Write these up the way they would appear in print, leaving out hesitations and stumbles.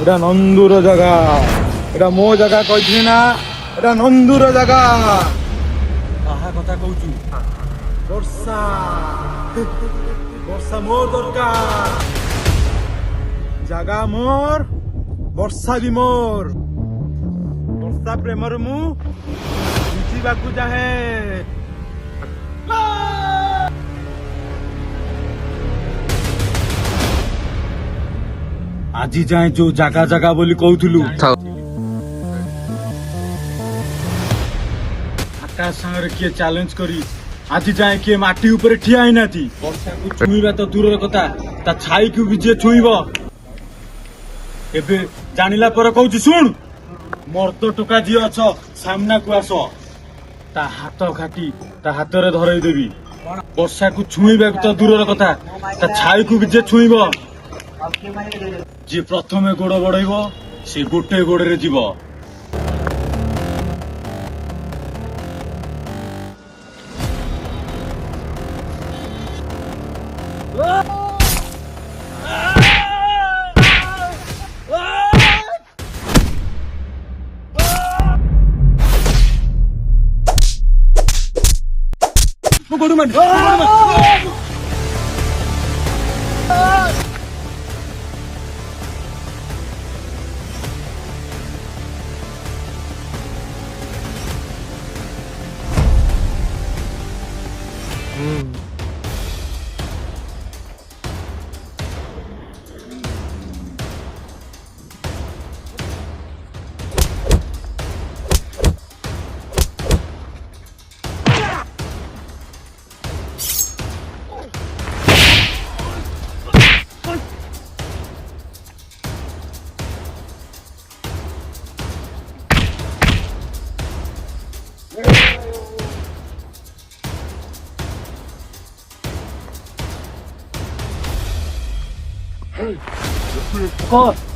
এটা নন্দুর জায়গা, এটা মো জায়গা কইছি না, এটা নন্দুর জায়গা। কাহা কথা কହୁଛୁ? ବର୍ଷା ବର୍ଷା ମୋର ଦରକାର, ଜାଗା ମୋର, ବର୍ଷା ବି ମୋର। ବର୍ଷା ପ୍ରେମରେ ମୁଁ ବୁଝିବାକୁ ଚାହେଁ। ଆଜି ଯାଏଁ ଯୋଉ ଜାଗା ଜାଗା ବୋଲି କହୁଥିଲୁ, ଆକାଶ ସାଙ୍ଗରେ କିଏ ଚ୍ୟାଲେଞ୍ଜ କରି ଆଜି ଯାଏଁ କିଏ ମାଟି ଉପରେ ଠିଆ ହେଇନାହାନ୍ତି। ବର୍ଷାକୁ ଛୁଇଁବା ତ ଦୂରର କଥା, ତା ଛାଇକୁ ବି ଯିଏ ଛୁଇଁବ। ଏବେ ଜାଣିଲା ପରେ କହୁଛି ଶୁଣ, ମର୍ଦ ଟୋକା ଯିଏ ଅଛ ସାମ୍ନାକୁ ଆସ, ତା ହାତ ଘାଟି ତା ହାତରେ ଧରେଇ ଦେବି। ବର୍ଷାକୁ ଛୁଇଁବାକୁ ତ ଦୂରର କଥା, ତା ଛାଇକୁ ବି ଯିଏ ଛୁଇଁବ, ଯିଏ ପ୍ରଥମେ ଗୋଡ ବଢେଇବ ସେ ଗୋଟେ ଗୋଡରେ ଯିବ।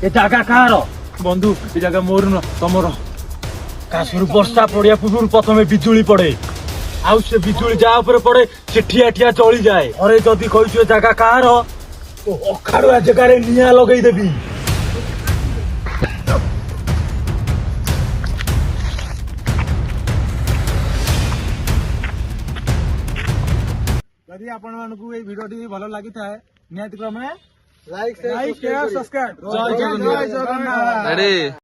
ଏ ଜାଗା କାହାର? ବନ୍ଧୁ, ଏ ଜାଗା ମୋର ନୁହଁ, ତମର। କାଶରୁ ବର୍ଷା ପଡିବା ପୂର୍ବରୁ ପ୍ରଥମେ ବିଜୁଳି ପଡେ, ଆଉ ସେ ବିଜୁଳି ଯାହା ଉପରେ ପଡେ ସେ ଠିଆ ଠିଆ ଚଳିଯାଏ। ଘରେ ଯଦି କହିଛୁ ଏ ଜାଗା କାହାର, ଅଖାଡୁଆ ଜାଗାରେ ନିଆଁ ଲଗେଇଦେବି। ଯଦି ଆପଣମାନଙ୍କୁ ଏଇ ଭିଡିଓଟି ଭଲ ଲାଗିଥାଏ, ନିହାତି କ୍ରମେ ଲାଇକ୍, ସେୟାର, ସବସ୍କ୍ରାଇବ। ଜୟ ଜଗନ୍ନାଥ।